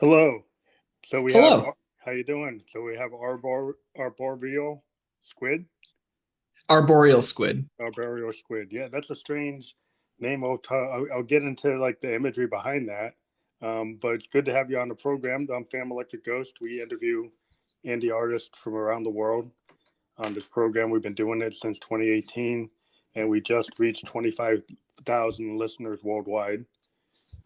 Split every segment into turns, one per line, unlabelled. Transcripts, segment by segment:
Hello. So we have,
Hello,
how you doing? So we have Arboreal Squid,
Arboreal Squid.
Arboreal Squid. Yeah, that's a strange name. I'll get into like the imagery behind that. But it's good to have you on the program. I'm Fam Electric Ghost. We interview indie artists from around the world on this program. We've been doing it since 2018, and we just reached 25,000 listeners worldwide.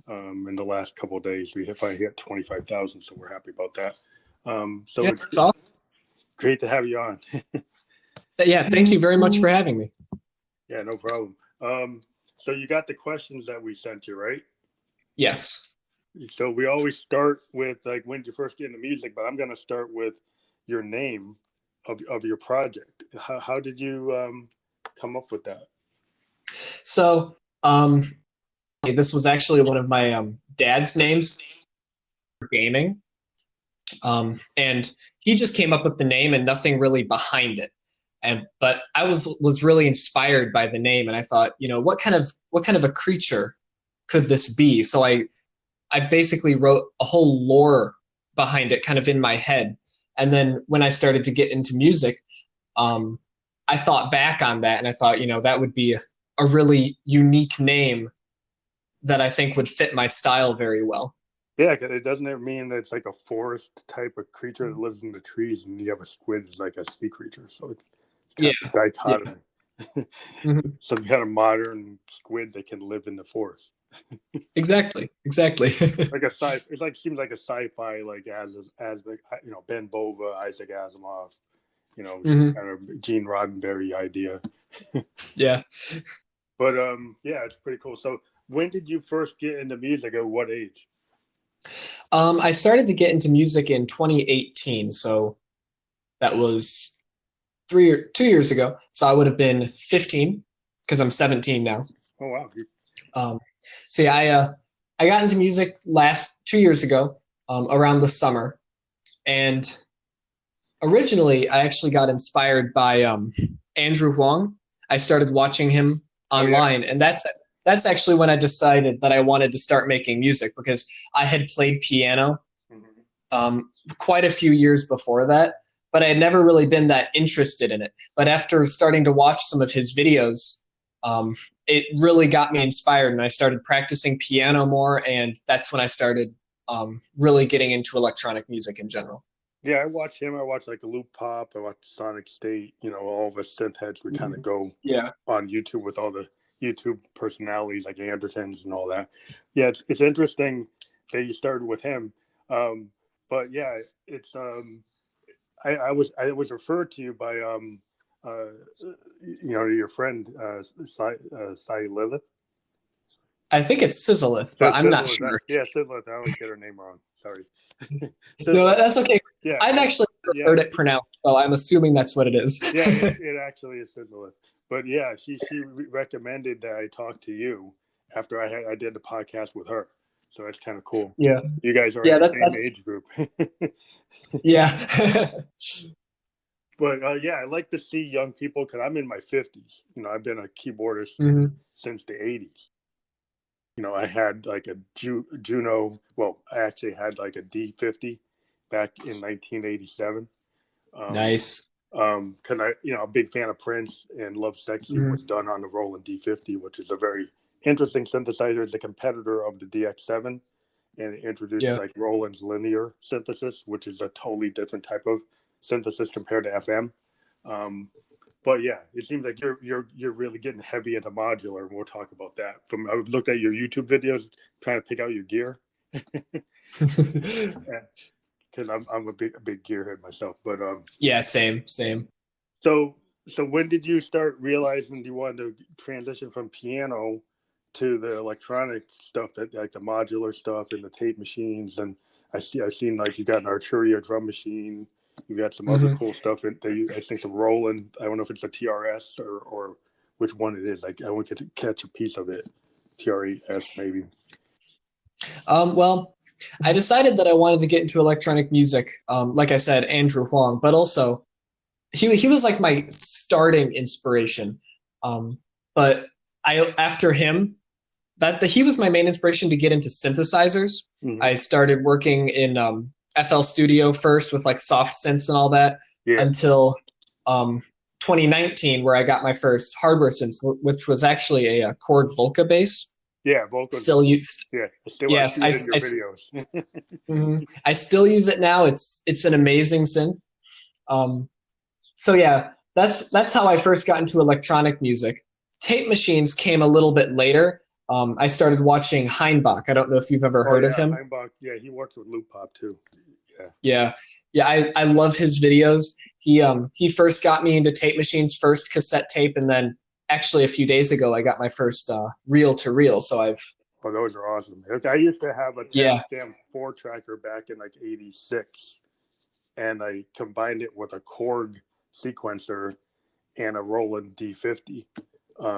In the last couple of days, we finally hit 25,000, so we're happy about that. So
Yeah,
it's
that's awesome.
great to have you on.
Yeah, thank you very much for having me.
Yeah, no problem. So you got the questions that we sent you, right?
Yes.
So we always start with like when you first get into music, but I'm going to start with your name of your project. How did you come up with that?
So, um, this was actually one of my dad's names for gaming. And he just came up with the name and nothing really behind it. But I was really inspired by the name, and I thought, what kind of a creature could this be? So I basically wrote a whole lore behind it, kind of in my head. And then when I started to get into music, um, I thought back on that, and I thought, that would be a really unique name that I think would fit my style very well.
Yeah, 'cause it doesn't mean that it's like a forest type of creature that lives in the trees, and you have a squid is like a sea creature. So it's kind
Yeah,
of a
yeah,
dichotomy.
mhm.
Some kind of modern squid that can live in the forest.
Exactly, exactly.
Like a sci, it's like seems like a sci-fi, like as the Ben Bova, Isaac Asimov,
Hmm.
kind of Gene Roddenberry idea.
Yeah.
But yeah, it's pretty cool. So when did you first get into music? At what age?
I started to get into music in 2018, so that was 2 years ago. So I would have been 15 because I'm 17 now.
Oh wow,
Um, so yeah, I got into music last 2 years ago, around the summer, and originally I actually got inspired by Andrew Huang. I started watching him
oh yeah.
online, and that's actually when I decided that I wanted to start making music because I had played piano
Mm-hmm.
quite a few years before that, but I had never really been that interested in it. But after starting to watch some of his videos, um, it really got me inspired, and I started practicing piano more, and that's when I started really getting into electronic music in general.
Yeah, I watch him. I watch like a Loop Pop. I watch Sonic State. All of us synth heads. We kind of go
Yeah.
on YouTube with all the YouTube personalities like Andertons and all that. Yeah, it's interesting that you started with him. Um, but yeah, it's I was referred to you by your friend Cy Lilith.
I think it's Sizzleth, but I'm not
Sizzler,
sure.
yeah, Sizzler. I always get her name wrong. Sorry,
No,
Sizzler.
that's okay.
Yeah,
I've
yeah,
actually never
yeah.
heard it pronounced, so I'm assuming that's what it is.
Yeah, it actually is Sizzler. But yeah, she recommended that I talk to you after I did the podcast with her. So that's kind of cool.
Yeah.
You guys are in
Yeah,
the same
that's
age group.
yeah.
But yeah, I like to see young people because I'm in my 50s. I've been a keyboardist
Hmm.
since the 80s. I had like a Juno. Well, I actually had like a D50 back in 1987. Um,
Nice.
because a big fan of Prince, and Love Sexy was
Hmm.
done on the Roland D50, which is a very interesting synthesizer. It's a competitor of the DX7, and it introduced
Yeah.
like Roland's linear synthesis, which is a totally different type of synthesis compared to FM. Um, but yeah, it seems like you're really getting heavy into modular, and we'll talk about that. I looked at your YouTube videos trying to pick out your gear. Because I'm a big gearhead myself. But
Yeah, same, same.
so so when did you start realizing you wanted to transition from piano to the electronic stuff, that like the modular stuff and the tape machines? And I've seen like you got an Arturia drum machine. You got some other
Hmm.
cool stuff. I think the Roland. I don't know if it's a TRS or which one it is. Like I want to catch a piece of it. TRS maybe.
Well, I decided that I wanted to get into electronic music. Like I said, Andrew Huang, but also he was like my starting inspiration. But I after him, he was my main inspiration to get into synthesizers.
Mhm.
I started working in FL Studio first with like soft synths and all that
Yeah,
until um, 2019, where I got my first hardware synth, which was actually a Korg Volca bass.
yeah, vocals.
Still used.
Yeah, I
Yes,
see it in your videos.
I still use it now. It's an amazing synth. Um, so yeah, that's how I first got into electronic music. Tape machines came a little bit later. I started watching Heinbach. I don't know if you've ever
Oh
heard of
yeah,
him.
Heimbach. Yeah, he works with Loop Pop too. Yeah.
Yeah, yeah, I love his videos. He first got me into tape machines, first cassette tape, and then actually a few days ago I got my first reel to reel. So I've
Oh, those are awesome. I used to have a
yeah.
Tascam 4-tracker back in like '86, and I combined it with a Korg sequencer and a Roland D50.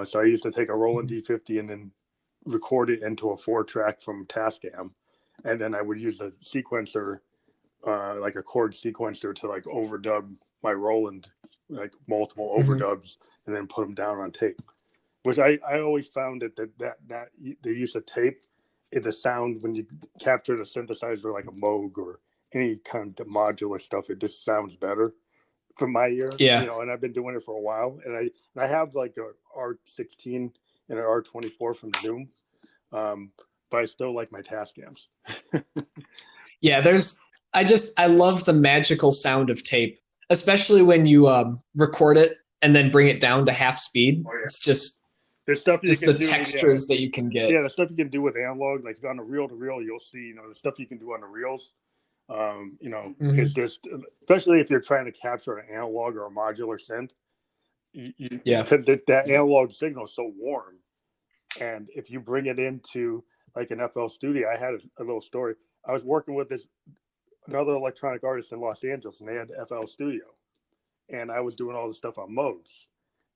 So I used to take a Roland D50 and then record it into a 4-track from Tascam, and then I would use the sequencer, like a Korg sequencer, to like overdub my Roland, like multiple
Mhm.
overdubs, and then put them down on tape. Which I always found that the use of tape in the sound when you capture the synthesizer like a Moog or any kind of modular stuff, it just sounds better from my ear,
Yeah.
and I've been doing it for a while, and I have like a R16 and an R24 from Zoom, um, but I still like my Tascams.
Yeah, I love the magical sound of tape, especially when you record it and then bring it down to half speed.
Oh yeah,
It's just
there's stuff you
just
can
the
do. Yeah,
textures that you can get.
yeah, the stuff you can do with analog, like on a reel to reel, you'll see, the stuff you can do on the reels. It's
Hmm.
just, especially if you're trying to capture an analog or a modular synth,
Yeah.
because that analog signal is so warm. And if you bring it into like an FL Studio, I had a little story. I was working with another electronic artist in Los Angeles, and they had FL Studio, and I was doing all the stuff on modes,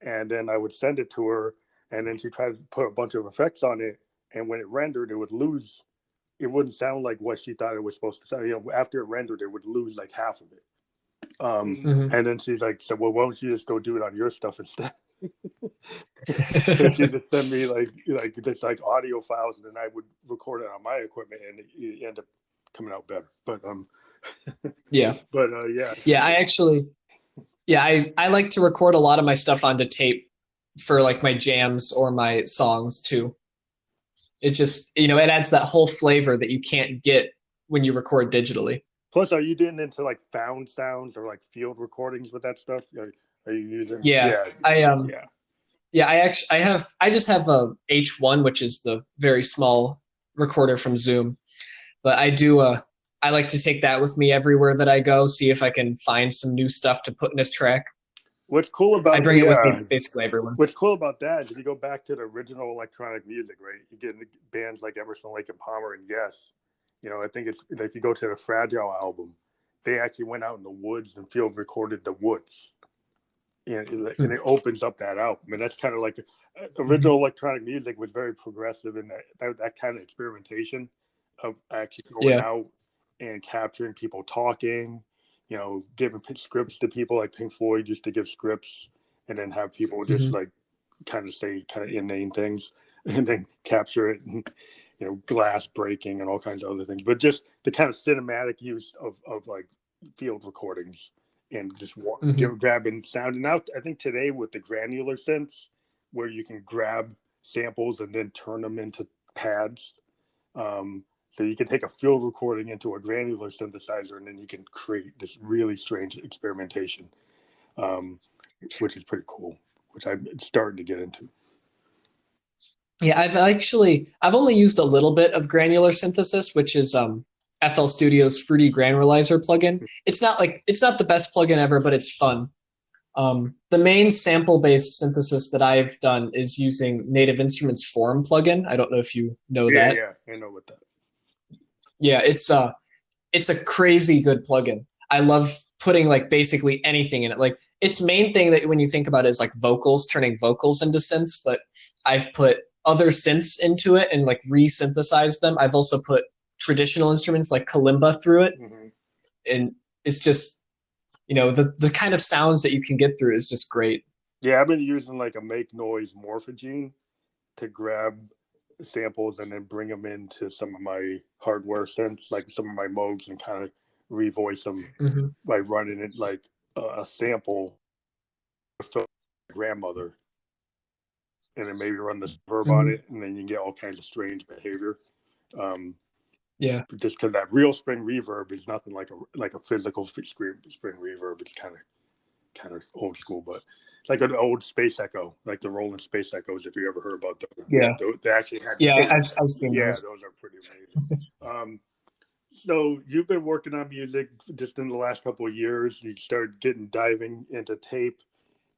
and then I would send it to her, and then she tried to put a bunch of effects on it, and when it rendered, it would lose. It wouldn't sound like what she thought it was supposed to sound. After it rendered, it would lose like half of it.
Hmm.
And then she's like, "So, well, why don't you just go do it on your stuff instead?" And she just send me like this like audio files, and then I would record it on my equipment, and it ended up coming out better. But
Yeah.
yeah,
Yeah, I like to record a lot of my stuff onto tape for like my jams or my songs too. It just, it adds that whole flavor that you can't get when you record digitally.
Plus, are you getting into like found sounds or like field recordings with that stuff? Are you using?
Yeah.
Yeah, yeah.
Yeah, I just have a H1, which is the very small recorder from Zoom. But I like to take that with me everywhere that I go, see if I can find some new stuff to put in a track.
What's cool
I
about
bring it with me basically everywhere.
what's cool about that is if you go back to the original electronic music, right? You get bands like Emerson, Lake and Palmer, and Yes. I think it's if you go to the Fragile album, they actually went out in the woods and field recorded the woods, and it opens up that album. And that's kind of like original electronic music was very progressive in that kind of experimentation of actually going
Yeah.
out and capturing people talking, giving scripts to people like Pink Floyd used to give scripts and then have people just
Hmm.
like kind of say kind of inane things and then capture it and glass breaking and all kinds of other things, but just the kind of cinematic use of like field recordings and just
Hmm.
grabbing sound. And now I think today with the granular synths where you can grab samples and then turn them into pads, so you can take a field recording into a granular synthesizer and then you can create this really strange experimentation, um, which is pretty cool, which I'm starting to get into.
Yeah, I've only used a little bit of granular synthesis, which is FL Studio's Fruity Granulizer plugin. It's not the best plugin ever, but it's fun. The main sample-based synthesis that I've done is using Native Instruments Form plugin. I don't know if you know
Yeah,
that.
yeah, I know what that.
Yeah, it's a crazy good plugin. I love putting like basically anything in it. Like its main thing that when you think about it is like vocals, turning vocals into synths, but I've put other synths into it and like re-synthesized them. I've also put traditional instruments like kalimba through it,
Mm-hmm.
and it's just the kind of sounds that you can get through is just great.
Yeah, I've been using like a make noise morphogene to grab samples and then bring them into some of my hardware synths, like some of my Moogs, and kind of revoice them
Mm-hmm.
by running it like a sample from my grandmother, and then maybe run the verb on
Mm-hmm.
it, and then you can get all kinds of strange behavior.
Yeah.
Just because that real spring reverb is nothing like a physical spring reverb. It's kind of old school, but like an old space echo, like the Roland space echoes. If you ever heard about them, yeah,
Yeah.
they actually had.
Yeah. I've seen
Yeah,
those.
those are pretty amazing. So you've been working on music just in the last couple of years. You started diving into tape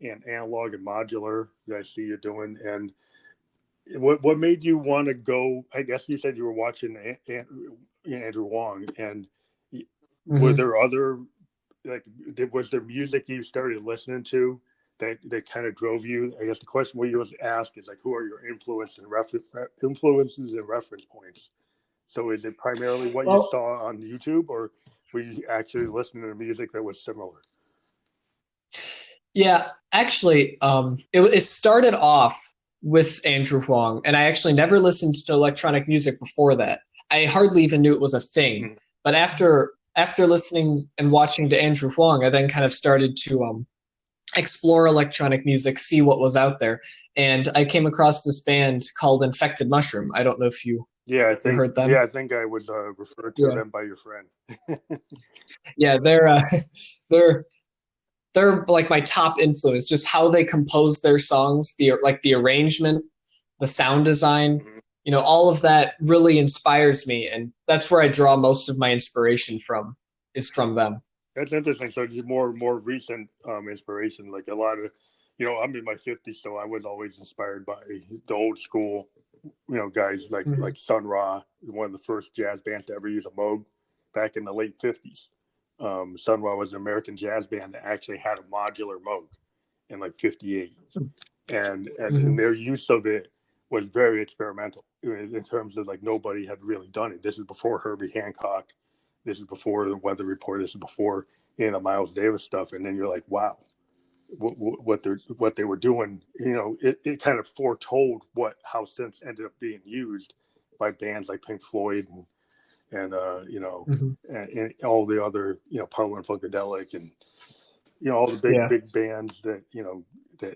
and analog and modular that I see you doing. And what made you want to go? I guess you said you were watching Andrew Wong, and were
Mm-hmm.
there other was there music you started listening to that kind of drove you? I guess the question we always ask is like, who are your influences and reference points? So is it primarily what you
Well,
saw on YouTube, or were you actually listening to music that was similar?
yeah, actually, it started off with Andrew Huang, and I actually never listened to electronic music before that. I hardly even knew it was a thing.
Mm-hmm.
But after listening and watching to Andrew Huang, I then kind of started to explore electronic music, see what was out there, and I came across this band called Infected Mushroom. I don't know if you heard them.
I think I would refer to
Yeah,
them by your friend.
yeah, they're they're like my top influence. Just how they compose their songs, the arrangement, the sound design,
Mm-hmm.
all of that really inspires me, and that's where I draw most of my inspiration from. Is from them.
That's interesting. So it's more recent inspiration. Like a lot of, I'm in my 50s, so I was always inspired by the old school, guys
Mm-hmm.
like Sun Ra, one of the first jazz bands to ever use a Moog back in the late 50s. Sun Ra was an American jazz band that actually had a modular Moog in like 58. And
Mm-hmm.
their use of it was very experimental in terms of like nobody had really done it. This is before Herbie Hancock. This is before the Weather Report. This is before the Miles Davis stuff. And then you're like, wow, what they were doing. It kind of foretold how synths ended up being used by bands like Pink Floyd
Mm-hmm.
and all the other Parliament Funkadelic and all the
Yeah.
big bands that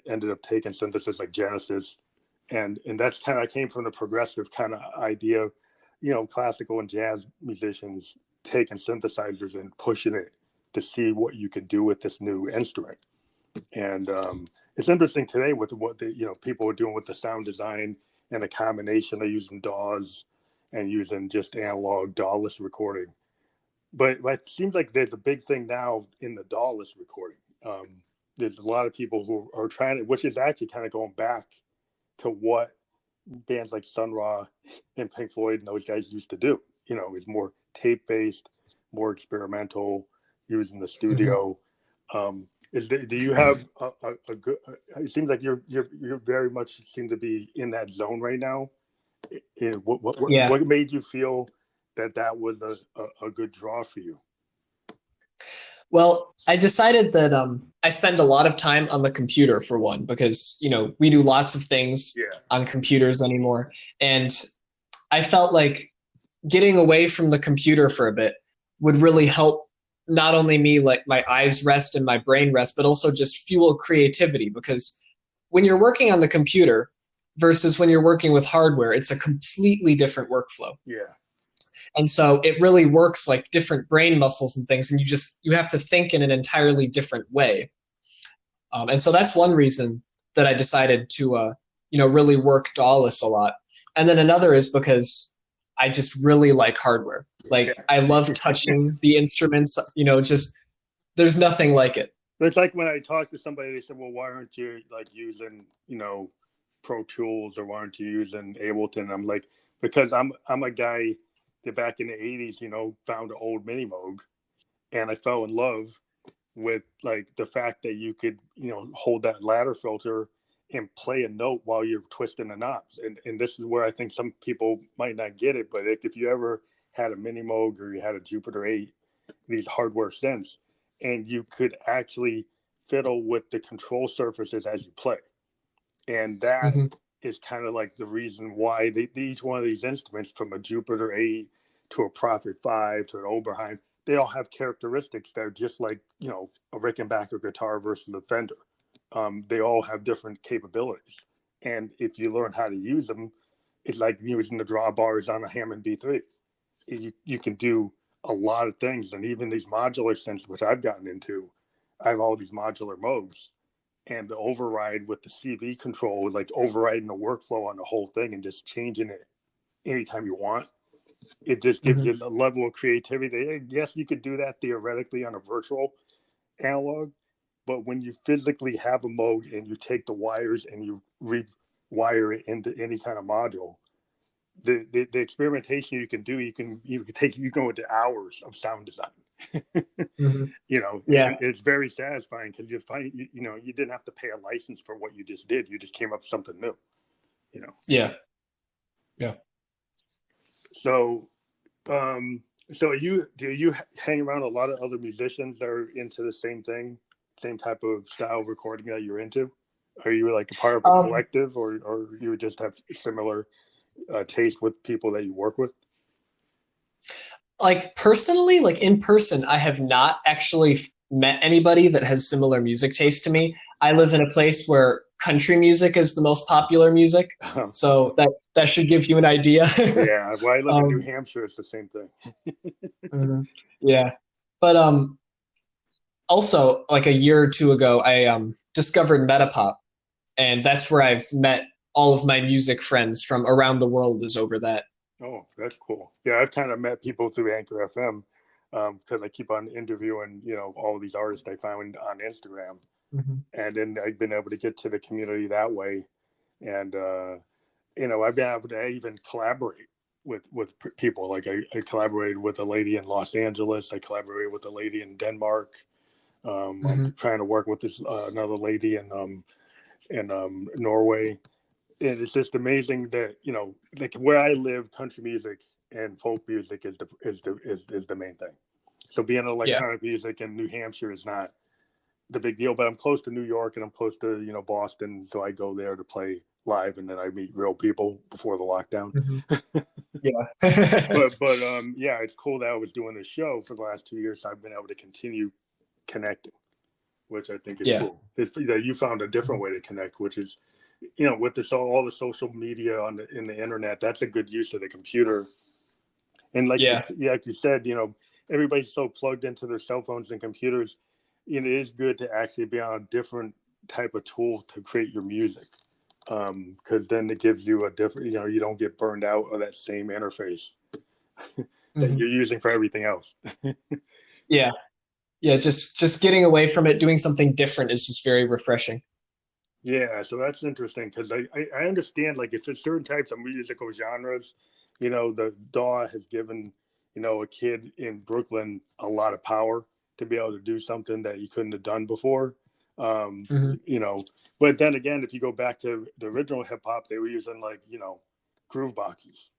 ended up taking synthesis like Genesis, and that's kind of, I came from the progressive kind of idea, classical and jazz musicians taking synthesizers and pushing it to see what you could do with this new instrument. And it's interesting today with what people are doing with the sound design and the combination of using DAWs and using just analog DAW-less recording. But it seems like there's a big thing now in the DAW-less recording. There's a lot of people who are trying to, which is actually kind of going back to what bands like Sun Ra and Pink Floyd and those guys used to do. Is more tape based, more experimental, using the
Mm-hmm.
studio. Do you have a good? It seems like you're very much seem to be in that zone right now.
Yeah.
What made you feel that was a good draw for you?
Well, I decided that I spend a lot of time on the computer for one, because we do lots of things
Yeah.
on computers anymore, and I felt like getting away from the computer for a bit would really help not only me like my eyes rest and my brain rest, but also just fuel creativity, because when you're working on the computer versus when you're working with hardware, it's a completely different workflow.
Yeah.
And so it really works like different brain muscles and things, and you have to think in an entirely different way. And so that's one reason that I decided to really work DAWless a lot. And then another is because I just really like hardware. Like I love touching the instruments. Just there's nothing like it.
It's like when I talk to somebody, they said, "Well, why aren't you like using Pro Tools, or why aren't you using Ableton?" I'm like, because I'm a guy that back in the '80s, found an old Mini Moog, and I fell in love with like the fact that you could hold that ladder filter and play a note while you're twisting the knobs. And this is where I think some people might not get it, but if you ever had a Mini Moog or you had a Jupiter 8, these hardware synths, and you could actually fiddle with the control surfaces as you play, and that
Mm-hmm.
is kind of like the reason why each one of these instruments, from a Jupiter 8 to a Prophet 5 to an Oberheim, they all have characteristics that are just like, a Rickenbacker guitar versus a Fender. They all have different capabilities. And if you learn how to use them, it's like using the drawbars on a Hammond B3. You can do a lot of things. And even these modular synths, which I've gotten into, I have all these modular modes. And the override with the CV control, like overriding the workflow on the whole thing and just changing it anytime you want. It just gives you a level of creativity. Yes, you could do that theoretically on a virtual analog, but when you physically have a mode and you take the wires and you rewire it into any kind of module, the experimentation you can do, you can go into hours of sound design.
Yeah.
It's very satisfying because you find you didn't have to pay a license for what you just did. You just came up with something new.
Yeah.
So do you hang around a lot of other musicians that are into the same thing, same type of style of recording that you're into? Are you like a part of a collective, or you just have similar taste with people that you work with?
Like personally, like in person, I have not actually met anybody that has similar music taste to me. I live in a place where country music is the most popular music, so that should give you an idea.
Yeah, well, I live in New Hampshire. It's the same thing.
Yeah, but also like a year or two ago, I discovered Metapop, and that's where I've met all of my music friends from around the world. Is over that.
Oh, that's cool. Yeah, I've kind of met people through Anchor FM because I keep on interviewing, all of these artists I found on Instagram. And then I've been able to get to the community that way. And, I've been able to even collaborate with people. Like I collaborated with a lady in Los Angeles. I collaborated with a lady in Denmark. I'm trying to work with this another lady in Norway. And it's just amazing that like where I live, country music and folk music is the main thing. So being electronic music in New Hampshire is not the big deal, but I'm close to New York and I'm close to Boston, so I go there to play live, and then I meet real people before the lockdown. but yeah, it's cool that I was doing this show for the last 2 years. So I've been able to continue connecting, which I think is cool. You found a different way to connect, which is with all the social media in the internet. That's a good use of the computer. And like you said, everybody's so plugged into their cell phones and computers. It is good to actually be on a different type of tool to create your music, because then it gives you a different. You don't get burned out of that same interface that you're using for everything else.
Yeah, just getting away from it, doing something different is just very refreshing.
Yeah, so that's interesting because I understand, like, it's certain types of musical genres. The DAW has given a kid in Brooklyn a lot of power to be able to do something that you couldn't have done before. But then again, if you go back to the original hip hop, they were using groove boxes,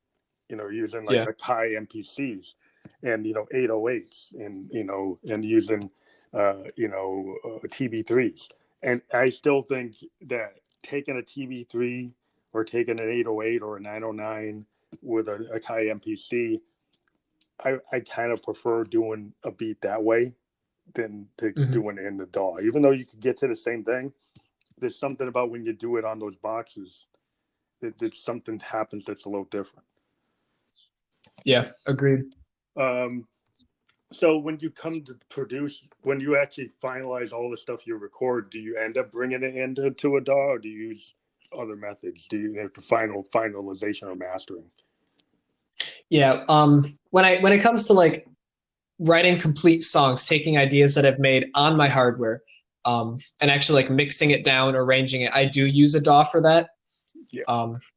using the high MPCs and 808s and using TB3s. And I still think that taking a TB3 or taking an 808 or a 909 with a high MPC, I kind of prefer doing a beat that way than to doing it in the DAW. Even though you could get to the same thing, there's something about when you do it on those boxes that something happens that's a little different.
Yeah, agreed.
So when you come to produce, when you actually finalize all the stuff you record, do you end up bringing it into a DAW, or do you use other methods? Do you have the finalization or mastering?
Yeah. When it comes to like writing complete songs, taking ideas that I've made on my hardware, and actually like mixing it down, arranging it, I do use a DAW for that.
Yeah.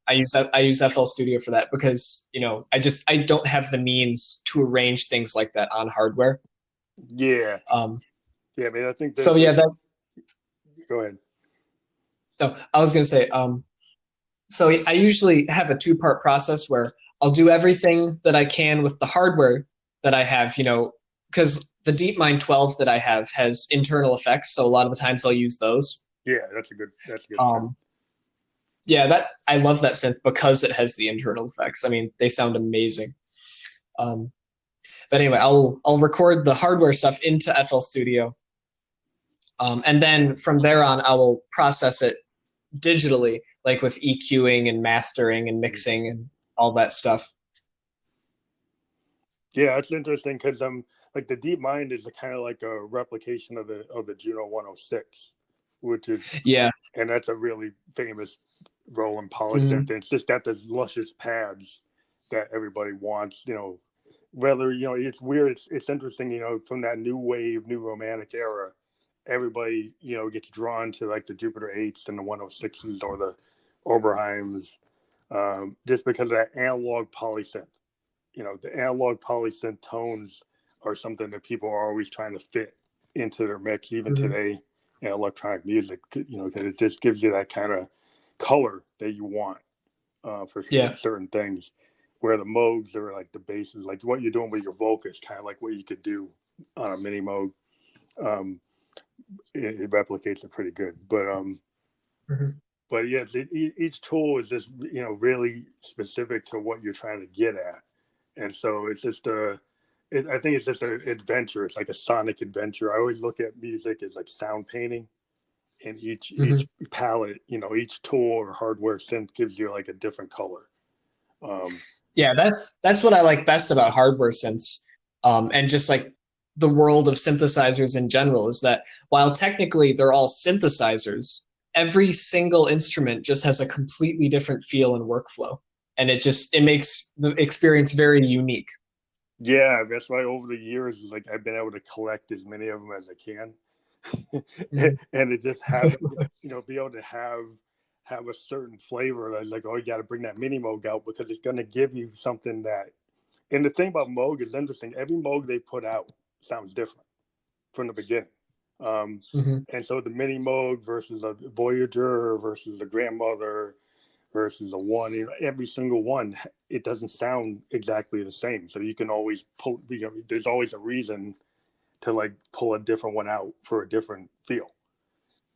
I use FL Studio for that because I don't have the means to arrange things like that on hardware.
Yeah. Yeah, I think
so.
Go ahead.
Oh, I was gonna say. So I usually have a 2-part process where I'll do everything that I can with the hardware that I have. Because the DeepMind 12 that I have has internal effects, so a lot of the times I'll use those.
Yeah, that's a good.
Yeah, that I love that synth because it has the internal effects. I mean, they sound amazing. Um, but anyway, I'll record the hardware stuff into FL Studio, and then from there on, I will process it digitally, like with EQing and mastering and mixing and all that stuff.
Yeah, it's interesting because like the Deep Mind is kind of like a replication of the Juno 106, which is,
Yeah.
and that's a really famous Roland polysynth.
Mm-hmm.
And it's just got those luscious pads that everybody wants. Whether it's weird. It's interesting. From that new wave, new romantic era, everybody gets drawn to like the Jupiter 8s and the 106s or the Oberheims, just because of that analog polysynth. The analog polysynth tones are something that people are always trying to fit into their mix, even
Mm-hmm.
today in electronic music, because it just gives you that kind of color that you want for
Yeah.
certain things. Where the Moogs are like the basses, like what you're doing with your vocals, kind of like what you could do on a mini Moog. It replicates it pretty good,
Mm-hmm.
but yeah, each tool is just really specific to what you're trying to get at. And so it's just I think it's just an adventure. It's like a sonic adventure. I always look at music as like sound painting, and
Mm-hmm.
each palette, each tool or hardware synth gives you like a different color.
Yeah, that's what I like best about hardware synths, and just like the world of synthesizers in general is that while technically they're all synthesizers, every single instrument just has a completely different feel and workflow, and it makes the experience very unique.
Yeah, that's why over the years, like I've been able to collect as many of them as I can,
Mhm.
and it just have be able to have a certain flavor. Like, oh, you got to bring that mini Moog out because it's going to give you something that. And the thing about Moog is interesting. Every Moog they put out sounds different from the beginning. Um,
Mhm.
and so the mini Moog versus a Voyager versus a Grandmother versus a one, every single one, it doesn't sound exactly the same. So you can always pull, there's always a reason to like pull a different one out for a different feel.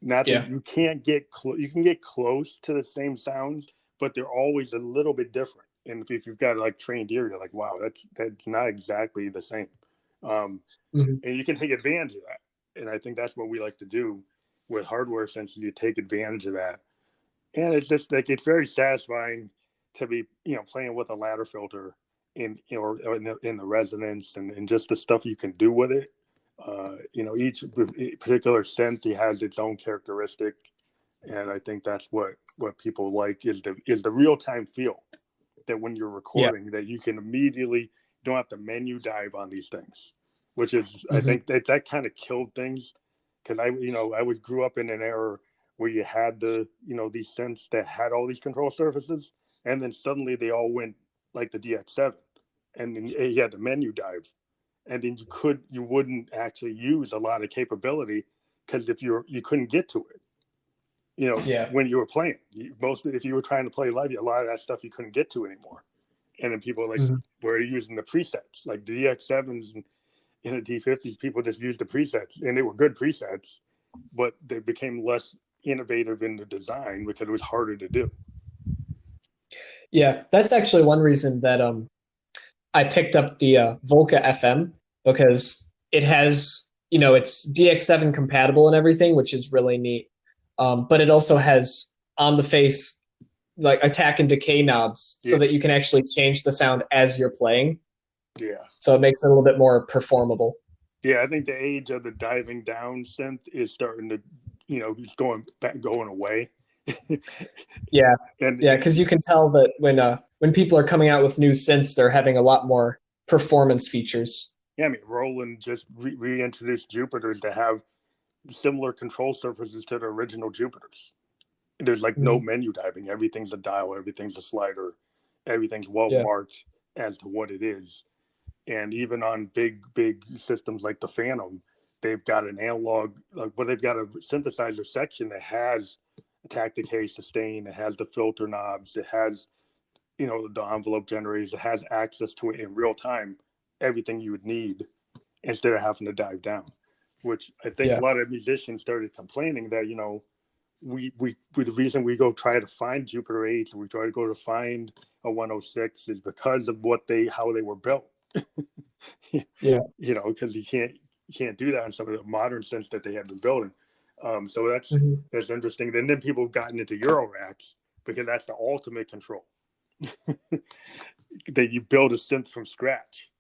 Not that
Yeah.
you can't get you can get close to the same sounds, but they're always a little bit different. And if you've got like trained ear, you're like, wow, that's not exactly the same. Um,
Mhm.
and you can take advantage of that. And I think that's what we like to do with hardware, since you take advantage of that. And it's just like it's very satisfying to be playing with a ladder filter or in the resonance and just the stuff you can do with it. Each particular synth has its own characteristic, and I think that's what people like is the real time feel, that when you're
Yeah.
recording, that you can immediately, you don't have to menu dive on these things, which is, I
Mhm.
think that kind of killed things. Because I was grew up in an era where you had these synths that had all these control surfaces, and then suddenly they all went like the DX7, and then you had to menu dive, and then you wouldn't actually use a lot of capability, because you couldn't get to it,
Yeah.
when you were playing. Mostly if you were trying to play live, a lot of that stuff you couldn't get to anymore. And then people like
Mhm.
were using the presets, like the DX7s and the D50s. People just used the presets, and they were good presets, but they became less innovative in the design because it was harder to do.
Yeah, that's actually one reason that I picked up the Volca FM because it has, it's DX7 compatible and everything, which is really neat. But it also has on the face like attack and decay knobs so
Yeah,
that you can actually change the sound as you're playing.
yeah,
So it makes it a little bit more performable.
yeah. I think the age of the diving down synth is starting to, it's going away.
Yeah, yeah,
and
because you can tell that when people are coming out with new synths, they're having a lot more performance features.
yeah, I mean, Roland just reintroduced Jupiters to have similar control surfaces to the original Jupiters. There's like no
Mhm.
menu diving. Everything's a dial, everything's a slider, everything's well
Yeah.
marked as to what it is. And even on big systems like the Phantom, they've got an analog, they've got a synthesizer section that has attack, decay, sustain. It has the filter knobs. It has the envelope generators. It has access to it in real time, everything you would need, instead of having to dive down. Which I think a
Yeah.
lot of musicians started complaining that the reason we go try to find Jupiter 8s, we try to go to find a 106 is because of how they were built.
Yeah.
Because you can't do that in some of the modern sense that they have been building. So that's interesting. And then people have gotten into Euroracks because that's the ultimate control. That you build a synth from scratch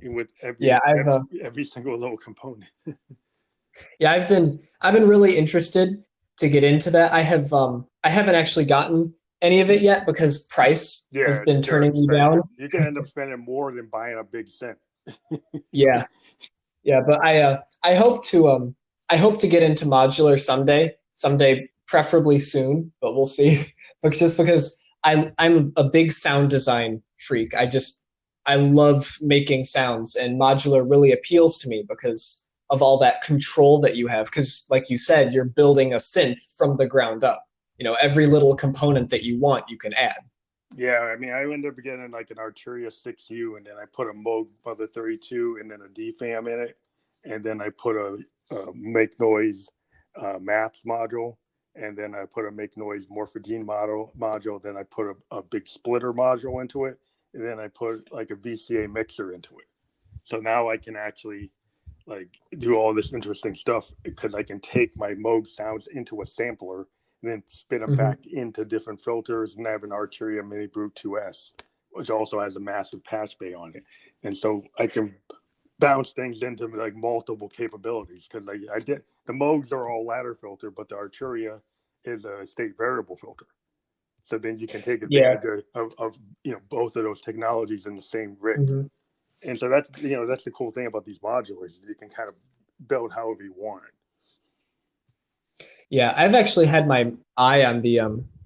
with every single little component.
Yeah, I've been really interested to get into that. I haven't actually gotten any of it yet because price has been turning me down.
You can end up spending more than buying a big synth.
Yeah, but I hope to get into modular someday, preferably soon, but we'll see. But just because I'm a big sound design freak, I love making sounds, and modular really appeals to me because of all that control that you have. Because, like you said, you're building a synth from the ground up. Every little component that you want, you can add.
Yeah, I mean, I ended up getting like an Arturia 6U, and then I put a Moog Mother 32 and then a DFAM in it. And then I put a Make Noise Maths module. And then I put a Make Noise Morphogene module. Then I put a big splitter module into it. And then I put like a VCA mixer into it. So now I can actually like do all this interesting stuff because I can take my Moog sounds into a sampler and then spin them back into different filters. And I have an Arturia Mini Brute 2S, which also has a massive patch bay on it. And so I can bounce things into like multiple capabilities because I did the Moogs are all ladder filter, but the Arturia is a state variable filter. So then you can take advantage of both of those technologies in the same rig. And so that's the cool thing about these modulars. You can kind of build however you want.
Yeah, I've actually had my eye on the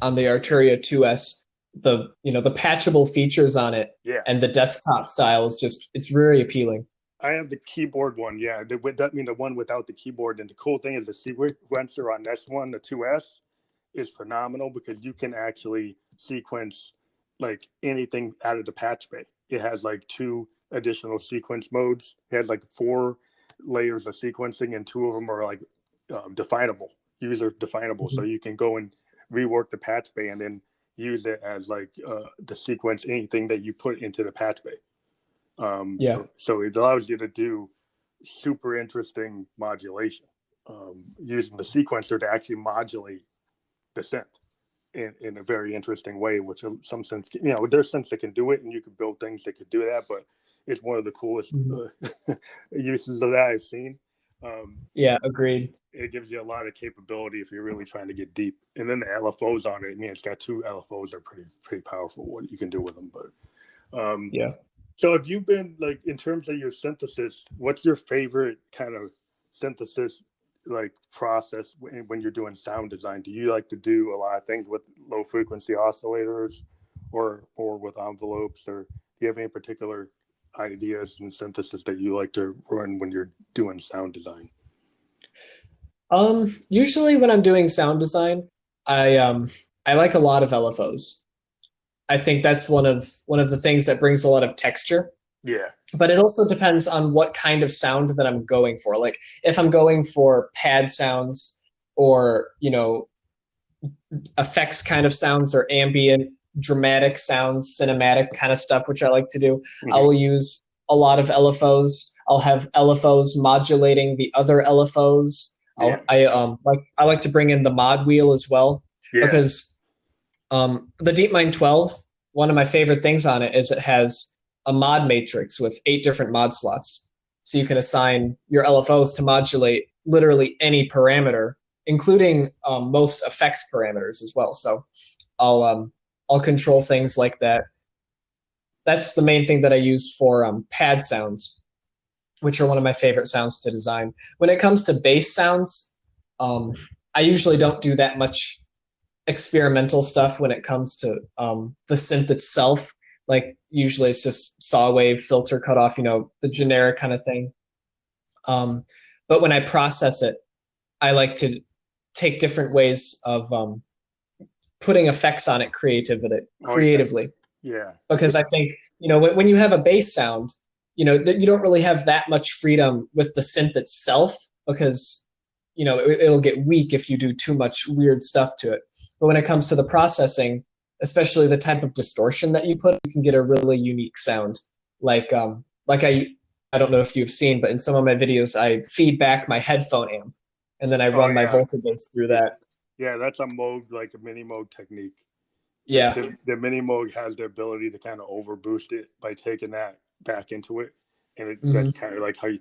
Arturia 2S. The patchable features on it and the desktop style is it's very appealing.
I have the keyboard one, the one without the keyboard. And the cool thing is the sequencer on this one, the 2S, is phenomenal because you can actually sequence like anything out of the patch bay. It has like 2 additional sequence modes. It has like 4 layers of sequencing, and 2 of them are like definable, user definable. So you can go and rework the patch bay and then use it as like the sequence anything that you put into the patch bay. So it allows you to do super interesting modulation using the sequencer to actually modulate the synth in a very interesting way, which some synths, there's synths that can do it, and you can build things that could do that, but it's one of the coolest uses of that I've seen.
Agreed.
It gives you a lot of capability if you're really trying to get deep. And then the LFOs on it, it's got 2 LFOs that are pretty powerful, what you can do with them. But so have you been, like, in terms of your synthesis, what's your favorite kind of synthesis like process when you're doing sound design? Do you like to do a lot of things with low frequency oscillators or with envelopes, or do you have any particular ideas and synthesis that you like to run when you're doing sound design?
Usually when I'm doing sound design, I like a lot of LFOs. I think that's one of the things that brings a lot of texture.
Yeah.
But it also depends on what kind of sound that I'm going for. Like if I'm going for pad sounds or, effects kind of sounds or ambient, dramatic sounds, cinematic kind of stuff, which I like to do, I will use a lot of LFOs. I'll have LFOs modulating the other LFOs. I like to bring in the mod wheel as well because the DeepMind 12, one of my favorite things on it is it has a mod matrix with 8 different mod slots. So you can assign your LFOs to modulate literally any parameter, including most effects parameters as well. So I'll control things like that. That's the main thing that I use for pad sounds, which are one of my favorite sounds to design. When it comes to bass sounds, I usually don't do that much experimental stuff when it comes to the synth itself. Like usually it's just saw wave, filter cutoff, the generic kind of thing. But when I process it, I like to take different ways of putting effects on it creatively.
Yeah.
Because I think, when you have a bass sound, you don't really have that much freedom with the synth itself because it'll get weak if you do too much weird stuff to it. But when it comes to the processing, especially the type of distortion that you put, you can get a really unique sound. Like I don't know if you've seen, but in some of my videos, I feed back my headphone amp, and then I
Oh
run my
yeah,
vocal bass through that.
yeah. That's a Moog, like a mini Moog technique.
Yeah.
The mini Moog has the ability to kind of over boost it by taking that back into it, and
Hmm.
that's kind of like how you.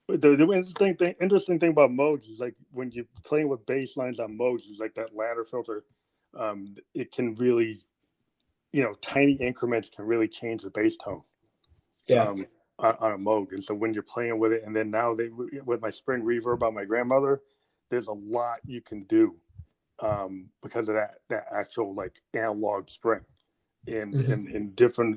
The interesting thing about Moogs is like when you're playing with bass lines on Moogs is like that ladder filter. It can really, tiny increments can really change the bass tone.
Yeah.
Um, on a Moog, and so when you're playing with it, and then now with my spring reverb on my grandmother, there's a lot you can do because of that actual like analog spring
Hmm.
in different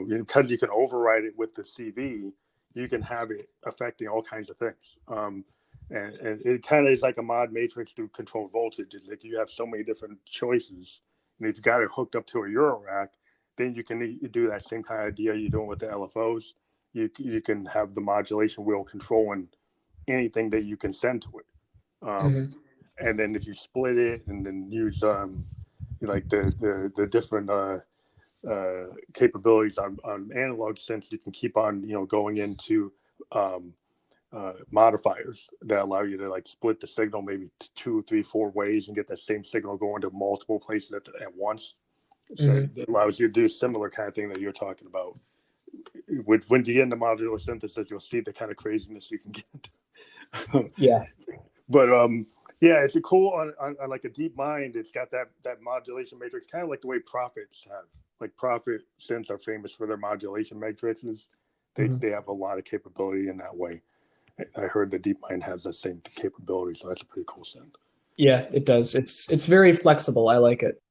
because you can override it with the CV, you can have it affecting all kinds of things. And it kind of is like a mod matrix to control voltage. It's like you have so many different choices, and if you got it hooked up to a Euro rack, then you can do that same kind of idea you're doing with the LFOs. You can have the modulation wheel controlling anything that you can send to it.
Hmm.
And then if you split it and then use like the different capabilities on analog synths, you can keep on going into modifiers that allow you to like split the signal maybe 2, 3, 4 ways and get that same signal going to multiple places at once. So
Hmm.
it allows you to do a similar kind of thing that you're talking about. When you get into modular synthesis, you'll see the kind of craziness you can get.
Yeah.
But yeah, it's a cool on like a deep mind. It's got that modulation matrix, kind of like the way Prophets have. Like Prophet synths are famous for their modulation matrices.
Hmm.
They have a lot of capability in that way. I heard the DeepMind has the same capability, so that's a pretty cool synth.
Yeah, it does. It's very flexible. I like it.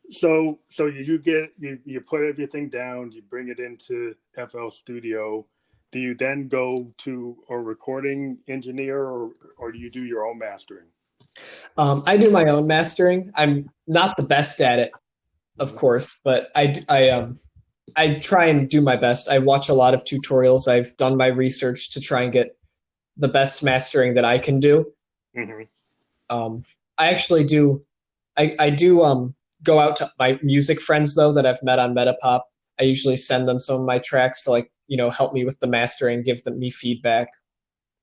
So you put everything down, you bring it into FL Studio. Do you then go to a recording engineer, or do you do your own mastering?
I do my own mastering. I'm not the best at it, of
Mm-hmm.
course, but I try and do my best. I watch a lot of tutorials. I've done my research to try and get the best mastering that I can do.
Mm-hmm.
Um, I actually do. I do go out to my music friends though that I've met on Metapop. I usually send them some of my tracks to help me with the mastering, give them me feedback.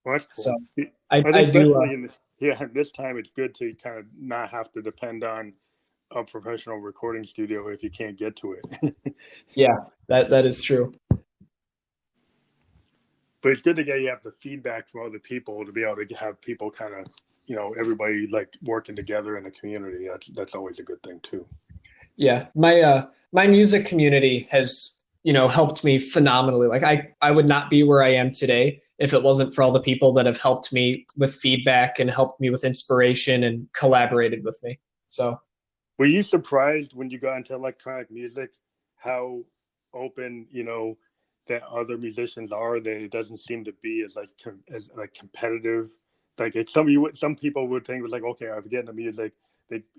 Well, that's
So
cool.
I
I think
I do.
especially this time, it's good to kind of not have to depend on a professional recording studio if you can't get to it.
Yeah, that is true.
But it's good to get the feedback from other people to be able to have people kind of everybody like working together in the community. That's always a good thing too.
Yeah, my music community has helped me phenomenally. Like I would not be where I am today if it wasn't for all the people that have helped me with feedback and helped me with inspiration and collaborated with me. So
Were you surprised when you got into electronic music how open that other musicians are? That it doesn't seem to be as like competitive. Like some people would think it was like, okay, I get into music,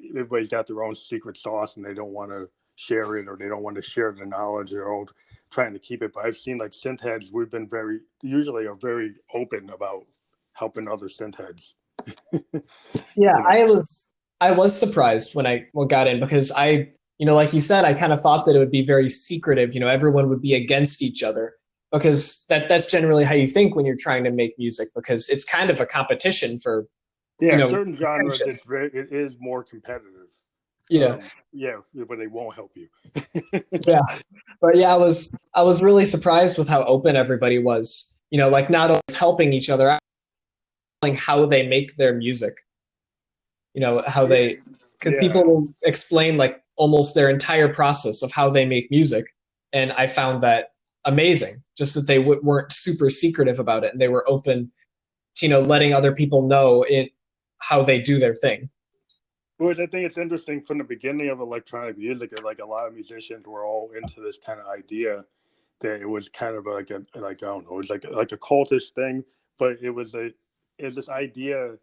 everybody's got their own secret sauce and they don't want to share it, or they don't want to share the knowledge. They're all trying to keep it. But I've seen like synth heads, we've been usually are very open about helping other synth heads.
yeah,
you know.
I was surprised when I got in because like you said, I kind of thought that it would be very secretive. Everyone would be against each other because that's generally how you think when you're trying to make music because it's kind of a competition for
Yeah, certain genres,
attention.
it is more competitive.
Yeah,
Yeah, but they won't help you.
yeah, but yeah, I was really surprised with how open everybody was. Like not only helping each other, like how they make their music. How
Yeah,
they because
yeah.
people will explain like almost their entire process of how they make music, and I found that amazing. Just that they weren't super secretive about it, and they were open to letting other people know it how they do their thing.
Which I think it's interesting from the beginning of electronic music. Like a lot of musicians were all into this kind of idea that it was kind of like I don't know, it was like a cultish thing, but it was this idea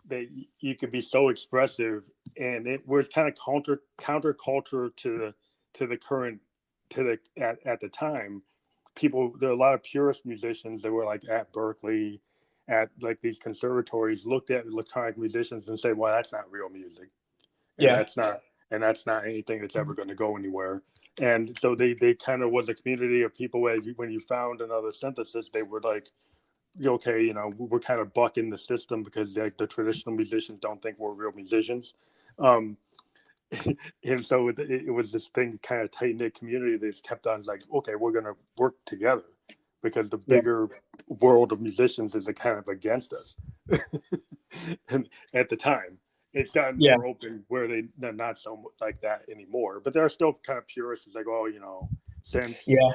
that you could be so expressive, and it was kind of counterculture to the current at the time. There are a lot of purist musicians that were like at Berkeley at like these conservatories looked at electronic musicians and said, well, that's not real music, and
Yeah.
that's not anything that's ever going to go anywhere. And so they kind of was a community of people where when you found another synthesis, they were like, okay, we're kind of bucking the system because like the traditional musicians don't think we're real musicians. Um, and so it was this thing, kind of tight knit community that just kept on like, okay, we're going to work together because the
Yeah.
bigger world of musicians is kind of against us. And at the time, it's gotten
Yeah.
more open where they're not so like that anymore. But there are still kind of purists. It's like, oh, synths,
Yeah.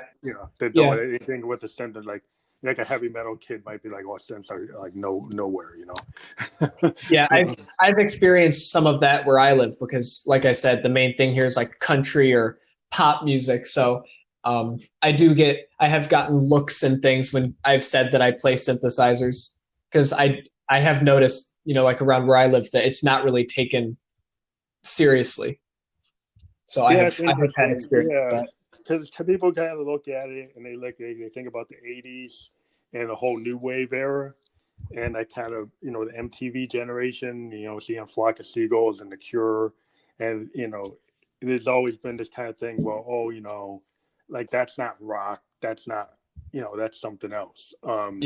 they
Yeah.
don't anything with the synth. Like a heavy metal kid might be like, oh, synths are like nowhere.
Yeah, I've experienced some of that where I live because, like I said, the main thing here is like country or pop music. So I have gotten looks and things when I've said that I play synthesizers because I have noticed, like around where I live, that it's not really taken seriously. So
Yeah, it's
I have had
interesting.
experience with
Yeah,
that.
because people kind of look at it and they think about the '80s and the whole new wave era, and I kind of the MTV generation, seeing Flock of Seagulls and The Cure, and there's always been this kind of thing. Well, like that's not rock, that's not that's something else.
Yeah.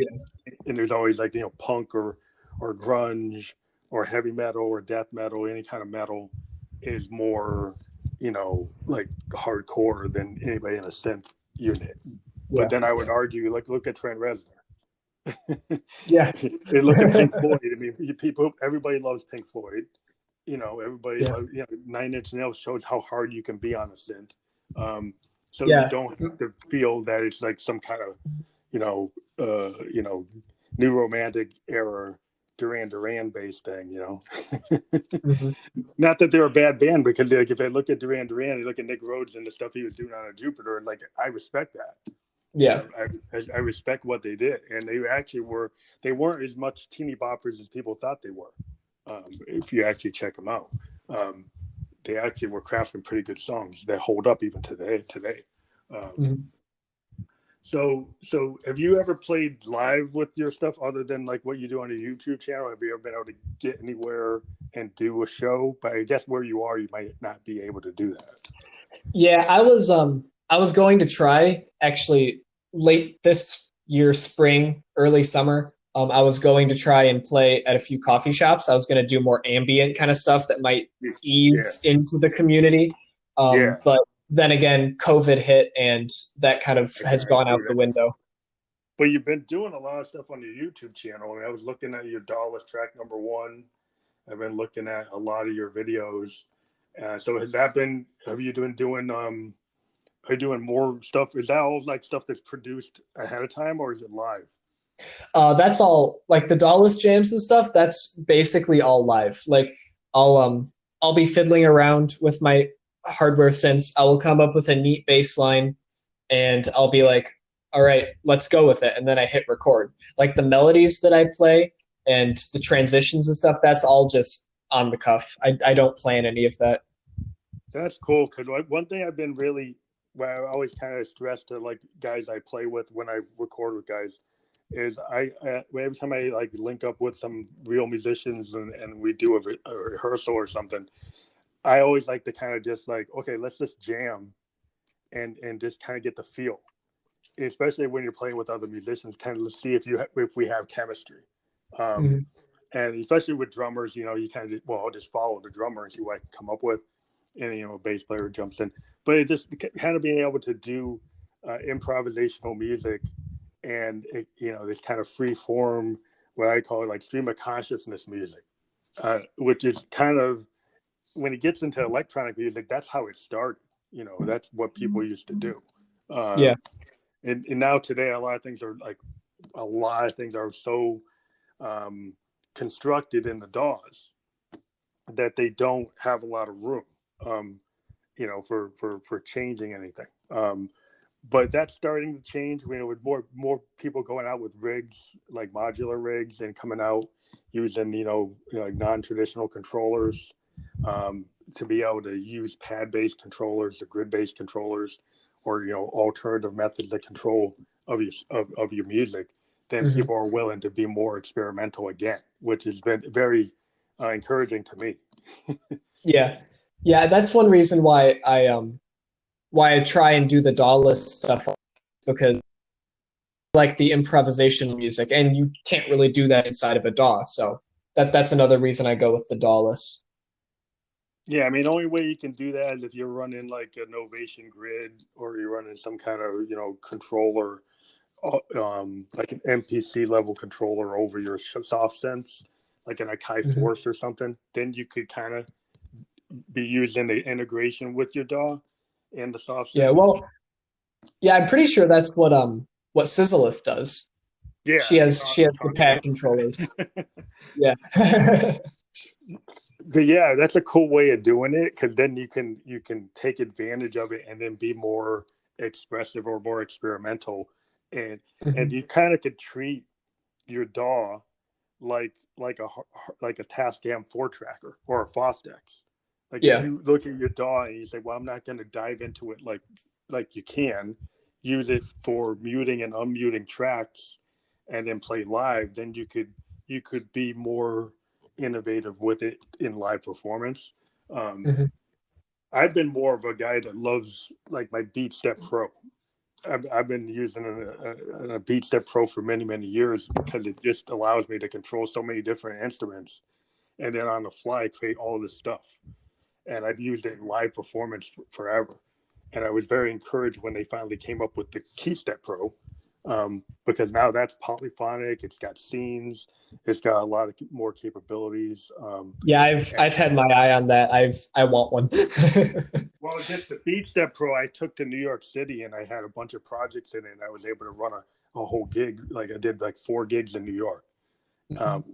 And there's always like punk or grunge or heavy metal or death metal, any kind of metal is more like hardcore than anybody in a synth unit. But
Yeah.
then I would argue, like, look at Trent Reznor.
Yeah.
They look at Pink Floyd. I mean, everybody loves Pink Floyd. Everybody
Yeah.
loves. Nine Inch Nails shows how hard you can be on a synth. So you
Yeah.
don't have to feel that it's like some kind of, new romantic era Duran Duran based thing.
Mhm.
Not that they're a bad band, because like if I look at Duran Duran, you look at Nick Rhodes and the stuff he was doing on a Jupiter, and like I respect that.
Yeah.
I respect what they did, and they weren't as much teeny boppers as people thought they were. If you actually check them out, um, they actually were crafting pretty good songs that hold up even today.
Mhm.
So have you ever played live with your stuff other than like what you do on a YouTube channel? Have you ever been able to get anywhere and do a show? But I guess where you are, you might not be able to do that.
Yeah, I was going to try actually late this year, spring, early summer. I was going to try and play at a few coffee shops. I was going to do more ambient kind of stuff that might
Yeah,
ease into the community.
yeah.
But then again, COVID hit and that kind of has
I
gone
see
out the
that.
window.
But you've been doing a lot of stuff on your YouTube channel. I mean, I was looking at your Dallas track #1. I've been looking at a lot of your videos. So has that been? Have you doing? Are you doing more stuff? Is that all like stuff that's produced ahead of time, or is it live?
That's all like the Dallas jams and stuff. That's basically all live. Like I'll be fiddling around with my hardware synths. I will come up with a neat bass line and I'll be like, all right, let's go with it. And then I hit record. Like the melodies that I play and the transitions and stuff, that's all just on the cuff. I don't plan any of that.
That's cool. Because one thing I've been really, well, I always kind of stress to like guys I play with when I record with guys is every time I like link up with some real musicians and we do a rehearsal or something, I always like to kind of just like, okay, let's just jam and just kind of get the feel, especially when you're playing with other musicians, kind of see if we have chemistry. Um,
Mm-hmm.
and especially with drummers, you kind of I'll just follow the drummer and see what I can come up with, and a bass player jumps in. But it just kind of being able to do improvisational music and this kind of free form, what I call it like stream of consciousness music, which is kind of when it gets into electronic music, that's how it started. That's what people used to do.
Yeah.
And now today, a lot of things are so constructed in the DAWs that they don't have a lot of room, for changing anything. But that's starting to change. With more people going out with rigs like modular rigs and coming out using like non-traditional controllers, to be able to use pad-based controllers or grid-based controllers, or alternative methods of control of your music. then
Mhm.
people are willing to be more experimental again, which has been very encouraging to me.
Yeah, yeah. That's one reason why I try and do the DAW-less stuff, because I like the improvisational music, and you can't really do that inside of a DAW. So that's another reason I go with the DAW-less.
Yeah, I mean, the only way you can do that is if you're running like an Ovation grid or you're running some kind of, controller, like an MPC level controller over your soft sense, like an Akai
Mhm.
Force or something. Then you could kind of be using the integration with your DAW and the soft
Yeah,
sense.
well, yeah, I'm pretty sure that's what Sizzleth does.
Yeah,
She
I
has
saw
she
some
has the
talking
pad
about
controllers.
that.
Yeah.
But yeah, that's a cool way of doing it, because then you can take advantage of it and then be more expressive or more experimental, and
Mhm.
you kind of could treat your DAW like a Tascam 4-tracker or a Fostex. Like if
Yeah.
you look at your DAW and you say, "Well, I'm not going to dive into it like you can use it for muting and unmuting tracks, and then play live," then you could be more innovative with it in live performance. Um,
Mhm.
I've been more of a guy that loves like my Beat Step Pro. I've been using a Beat Step Pro for many, many years, because it just allows me to control so many different instruments and then on the fly create all this stuff. And I've used it in live performance forever. And I was very encouraged when they finally came up with the KeyStep Pro, because now that's polyphonic. It's got scenes. It's got a lot of more capabilities.
Yeah, I've had my eye on that. I want one.
Well, just the Beat Step Pro, I took to New York City and I had a bunch of projects in it. And I was able to run a whole gig. Like I did like 4 gigs in New York,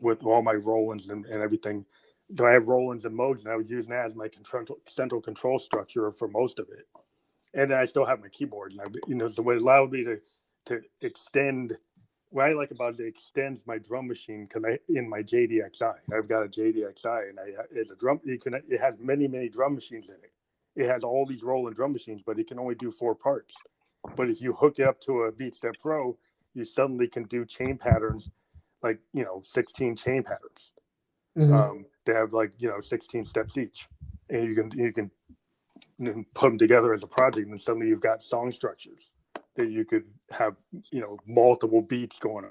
with all my Rolands and everything. So I have Rolands and Modes, and I was using that as my central control structure for most of it. And then I still have my keyboards. And so it allowed me to extend. What I like about it extends my drum machine, because in my JDXI, I've got a JDXI, and it's a drum. It has many, many drum machines in it. It has all these Roland drum machines, but it can only do 4 parts. But if you hook it up to a BeatStep Pro, you suddenly can do chain patterns, like 16 chain patterns.
Mhm.
They have like 16 steps each, and you can put them together as a project, and suddenly you've got song structures that you could have multiple beats going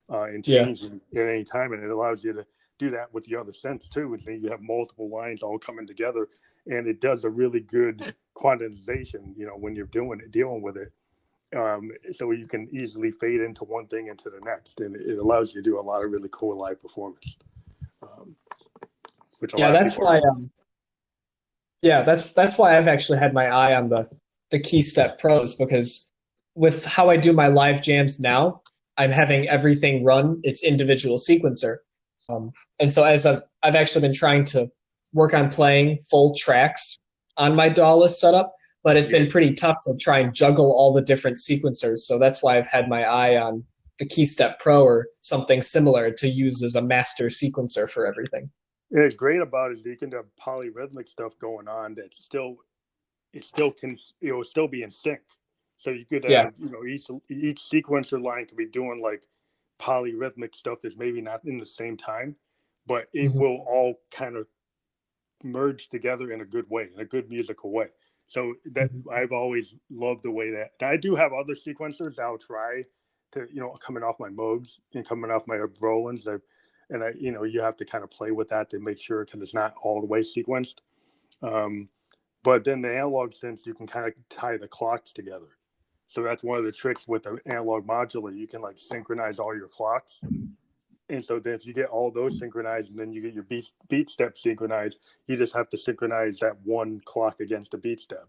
on, and
Yeah.
changing at any time, and it allows you to do that with the other sense too. And then you have multiple lines all coming together, and it does a really good quantization. When you're dealing with it, so you can easily fade into one thing into the next, and it allows you to do a lot of really cool live performance, um, which a
Yeah,
lot of
that's
people are.
why yeah, that's why I've actually had my eye on the KeyStep Pros, because with how I do my live jams now, I'm having everything run its individual sequencer. And so I've actually been trying to work on playing full tracks on my DAW list setup, but it's
Yeah,
been pretty tough to try and juggle all the different sequencers. So that's why I've had my eye on the KeyStep Pro or something similar to use as a master sequencer for everything.
and it's great about it is that you can have polyrhythmic stuff going on that still can still be in sync. So you could
Yeah.
have each sequencer line could be doing like polyrhythmic stuff that's maybe not in the same time, but it
Mhm.
will all kind of merge together in a good way, in a good musical way. So that
Mhm.
I've always loved the way that I do have other sequencers I'll try to, coming off my Moogs and coming off my Rolands. And you have to kind of play with that to make sure, because it's not all the way sequenced. Um, but then the analog synths, you can kind of tie the clocks together. So that's one of the tricks with the analog modulator. You can like synchronize all your clocks. And so then if you get all those synchronized and then you get your beat step synchronized, you just have to synchronize that one clock against the beat step,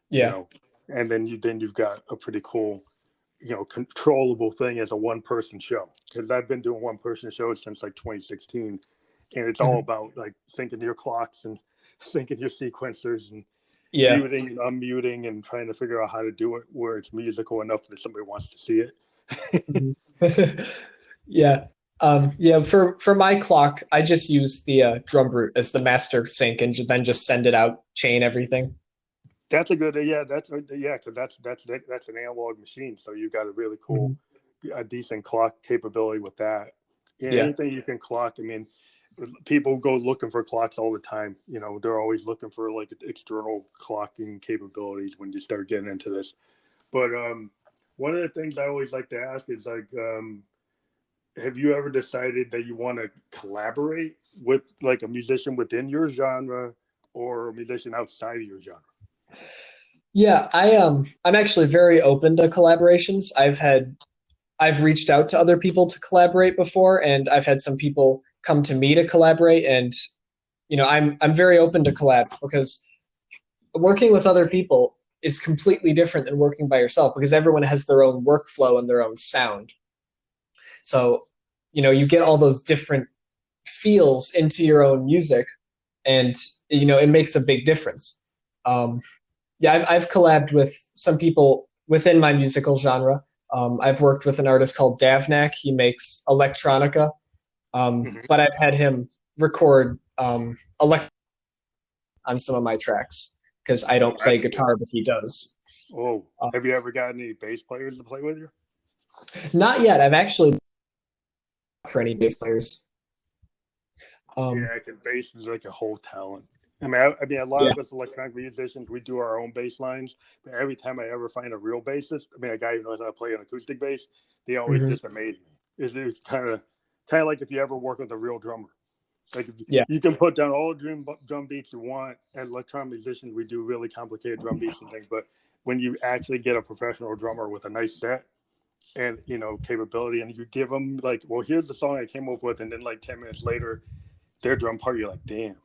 you
Yeah.
know, and then you've got a pretty cool, controllable thing as a one person show. Because I've been doing one person shows since like 2016, and it's all
Mhm.
about like syncing your clocks and syncing your sequencers and
Yeah.
muting and unmuting and trying to figure out how to do it where it's musical enough that somebody wants to see it.
Mhm. Yeah. Yeah, for my clock, I just use the drum root as the master sync and then just send it out, chain everything.
That's a good, yeah. That's yeah, because that's an analog machine. So you've got a really cool,
Mhm.
a decent clock capability with that. And
Yeah.
anything you can clock. I mean, people go looking for clocks all the time. You know, they're always looking for like external clocking capabilities when you start getting into this. But one of the things I always like to ask is like, have you ever decided that you want to collaborate with like a musician within your genre or a musician outside of your genre?
Yeah, I'm actually very open to collaborations. I've reached out to other people to collaborate before, and I've had some people come to me to collaborate, and I'm very open to collabs because working with other people is completely different than working by yourself because everyone has their own workflow and their own sound. So, you get all those different feels into your own music, and it makes a big difference. Yeah, I've collabed with some people within my musical genre. I've worked with an artist called Davnak. He makes electronica, but I've had him record elect on some of my tracks because I don't play guitar, but he does.
Oh, have you ever got any bass players to play with you?
Not yet. I've actually for any bass players.
Yeah, because bass is like a whole talent. I mean, a lot of us electronic musicians, we do our own bass lines. But every time I ever find a real bassist, I mean, a guy who knows how to play an acoustic bass, they always just amaze me. It's kind of like if you ever work with a real drummer. Like you can put down all the drum beats you want. As electronic musicians, we do really complicated drum beats and things. But when you actually get a professional drummer with a nice set and capability, and you give them like, well, here's the song I came up with, and then like 10 minutes later, their drum part, you're like, damn.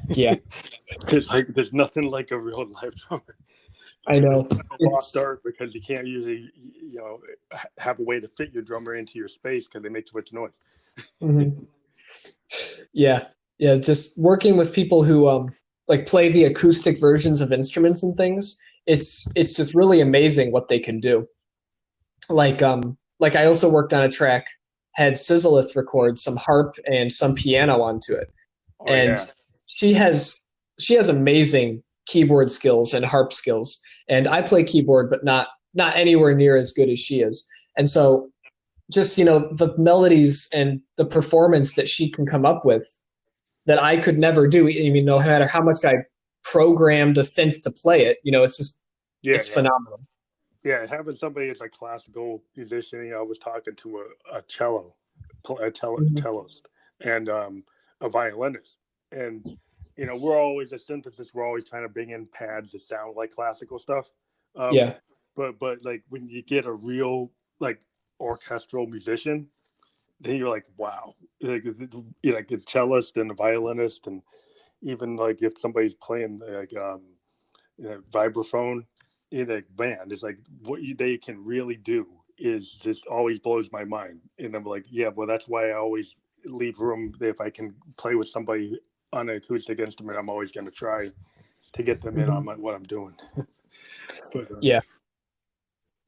Yeah.
there's nothing like a real live drummer.
I know.
It's lost art because you can't usually have a way to fit your drummer into your space because they make too much noise.
Yeah, just working with people who like play the acoustic versions of instruments and things. It's just really amazing what they can do. Like I also worked on a track, had Sizzleth record some harp and some piano onto it. She has amazing keyboard skills and harp skills, and I play keyboard but not anywhere near as good as she is. And so just the melodies and the performance that she can come up with that I could never do. I mean, no matter how much I programmed a synth to play it, it's just it's phenomenal.
Yeah, having somebody as a classical musician, I was talking to a cellist and a violinist. And, we're always a synthesis. We're always trying to bring in pads that sound like classical stuff. But like when you get a real like orchestral musician, then you're like, wow, like the cellist and the violinist, and even like if somebody's playing like vibraphone in a band, it's like what they can really do is just always blows my mind. And I'm like, yeah, well, that's why I always leave room if I can play with somebody on an acoustic instrument. I'm always going to try to get them in on what I'm doing. But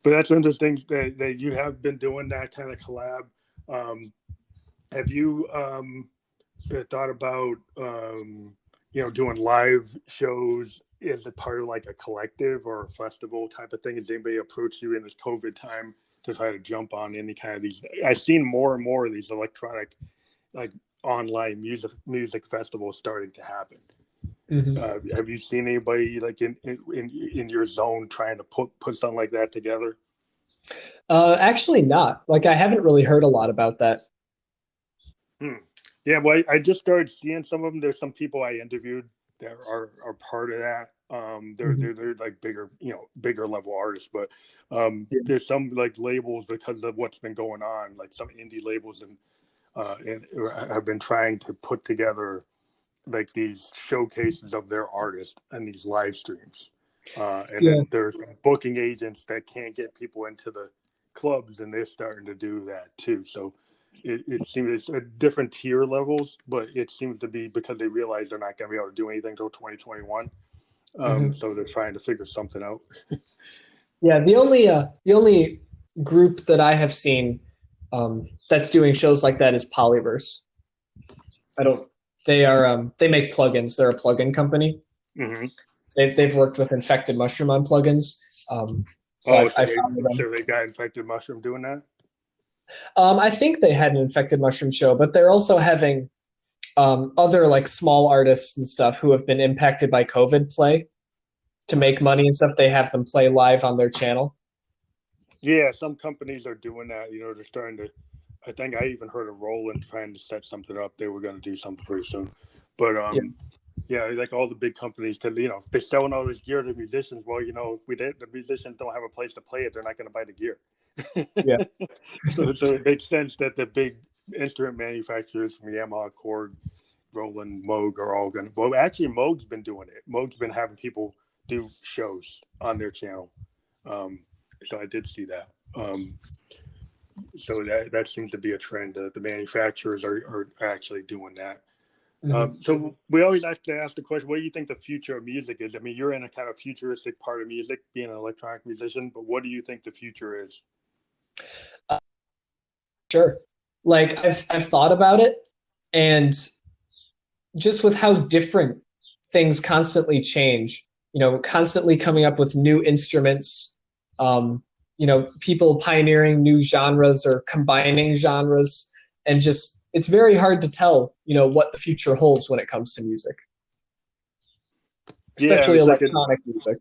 that's interesting that you have been doing that kind of collab. Have you thought about doing live shows as a part of like a collective or a festival type of thing? Has anybody approached you in this COVID time to try to jump on any kind of these? I've seen more and more of these electronic, like online music festivals starting to happen. Have you seen anybody like in your zone trying to put something like that together?
Actually not. Like I haven't really heard a lot about that.
Yeah, well, I just started seeing some of them. There's some people I interviewed that are part of that. They're like bigger level artists, but there's some like labels because of what's been going on, like some indie labels and have been trying to put together like these showcases of their artists and these live streams. Then there's booking agents that can't get people into the clubs, and they're starting to do that too. So it seems it's at different tier levels, but it seems to be because they realize they're not going to be able to do anything until 2021. So they're trying to figure something out.
Yeah, the only group that I have seen that's doing shows like that is Polyverse. They make plugins. They're a plugin company. They've worked with Infected Mushroom on plugins.
So they got Infected Mushroom doing that?
I think they had an infected mushroom show, but they're also having other like small artists and stuff who have been impacted by COVID play to make money and stuff. They have them play live on their channel.
Yeah, some companies are doing that. You know, they're starting to. I think I even heard of Roland trying to set something up. They were going to do something pretty soon, but
Yeah.
yeah, like all the big companies, because you know they're selling all this gear to musicians. Well, you know, if the musicians don't have a place to play it, they're not going to buy the gear.
Yeah.
So it makes sense that the big instrument manufacturers from Yamaha, Korg, Roland, Moog are all going to. Well, actually, Moog's been doing it. Moog's been having people do shows on their channel. Um, so I did see that. So that seems to be a trend. The manufacturers are actually doing that.
Mhm.
So we always like to ask the question, what do you think the future of music is? I mean, you're in a kind of futuristic part of music, being an electronic musician, but what do you think the future is?
Sure. Like I've thought about it, and just with how different things constantly change, constantly coming up with new instruments, people pioneering new genres or combining genres, and just it's very hard to tell, what the future holds when it comes to music,
Yeah,
especially
it's like
electronic music.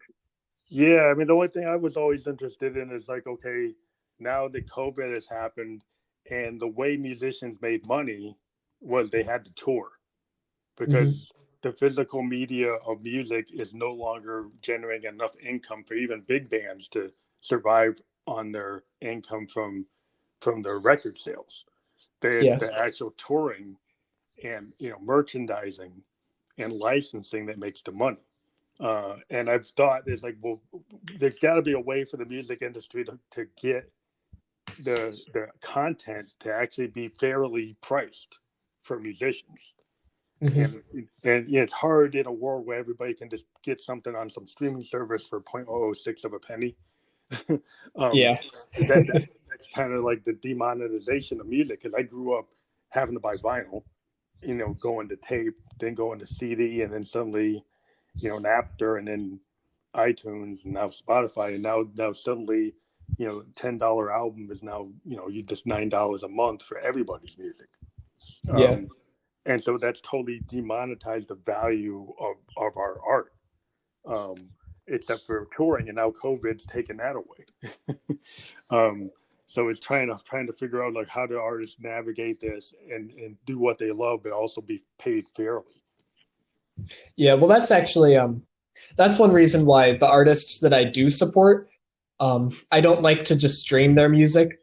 yeah. I mean, the only thing I was always interested in is like, okay, now that COVID has happened, and the way musicians made money was they had to tour
Mm-hmm.
because the physical media of music is no longer generating enough income for even big bands to survive on their income from their record sales. It's
Yeah.
the actual touring and merchandising and licensing that makes the money. And I've thought there's like, well, there's got to be a way for the music industry to get the content to actually be fairly priced for musicians.
Mm-hmm.
And it's hard in a world where everybody can just get something on some streaming service for 0.006 of a penny. um,
Yeah.
that's kind of like the demonetization of music, because I grew up having to buy vinyl, going to tape, then going to CD, and then suddenly, Napster, and then iTunes, and now Spotify, and now suddenly, $10 album is now you just $9 a month for everybody's music.
Yeah.
Um, and so that's totally demonetized the value of our art, um, except for touring, and now COVID's taken that away. um, so it's trying to figure out like how do artists navigate this and do what they love, but also be paid fairly.
Yeah. Well, that's one reason why the artists that I do support, I don't like to just stream their music.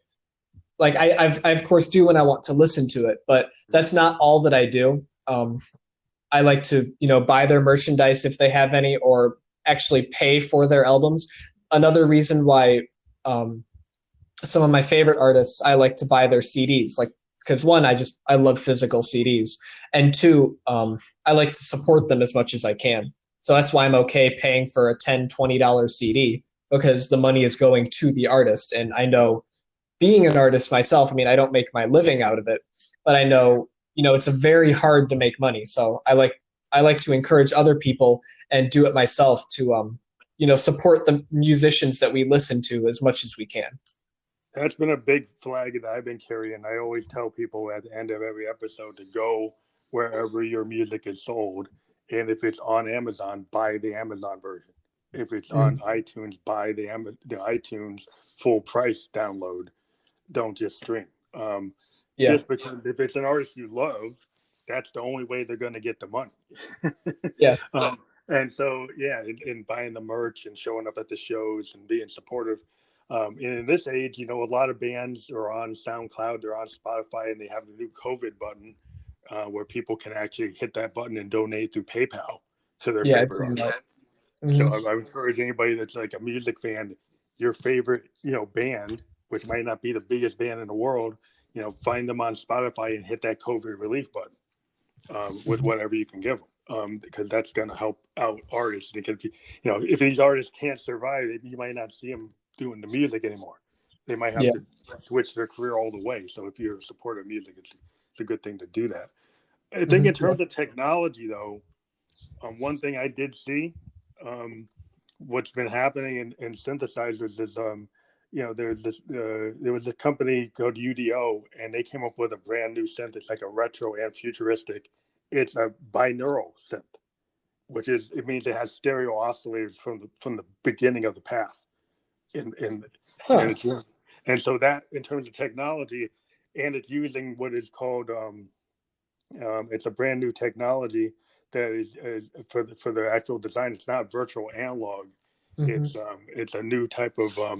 Like I of course do when I want to listen to it, but that's not all that I do. I like to buy their merchandise if they have any, or actually pay for their albums. Another reason why um, some of my favorite artists, I like to buy their CDs, like because one, I love physical CDs, and two, I like to support them as much as I can. So that's why I'm okay paying for a $10-20 CD, because the money is going to the artist, and I know, being an artist myself, I mean, I don't make my living out of it, but I know, it's a very hard to make money. So I like to encourage other people and do it myself to support the musicians that we listen to as much as we can.
That's been a big flag that I've been carrying. I always tell people at the end of every episode to go wherever your music is sold, and if it's on Amazon, buy the Amazon version. If it's on
Mm-hmm.
iTunes, buy the iTunes full price download. Don't just stream.
Yeah.
Just because if it's an artist you love, that's the only way they're going to get the money.
Yeah.
And so, yeah, in buying the merch and showing up at the shows and being supportive. And in this age, a lot of bands are on SoundCloud, they're on Spotify, and they have the new COVID button where people can actually hit that button and donate through PayPal to their
Yeah. I've
favorite
seen that.
artist. So
Mm-hmm.
I encourage anybody that's like a music fan, your favorite, band, which might not be the biggest band in the world, find them on Spotify and hit that COVID relief button with
Mm-hmm.
whatever you can give them. Because that's going to help out artists. Because if these artists can't survive, you might not see them doing the music anymore. They might have
Yeah.
to switch their career all the way. So if you're a supporter of music, it's a good thing to do that. I think in
Mm-hmm. Yeah.
terms of technology, though, one thing I did see, what's been happening in synthesizers is, there was a company called UDO, and they came up with a brand new synth. It's like a retro and futuristic. It's a binaural synth, it means it has stereo oscillators from the beginning of the path, and
Huh.
and so that in terms of technology, and it's using what is called it's a brand new technology that is for the actual design. It's not virtual analog. It's a new type of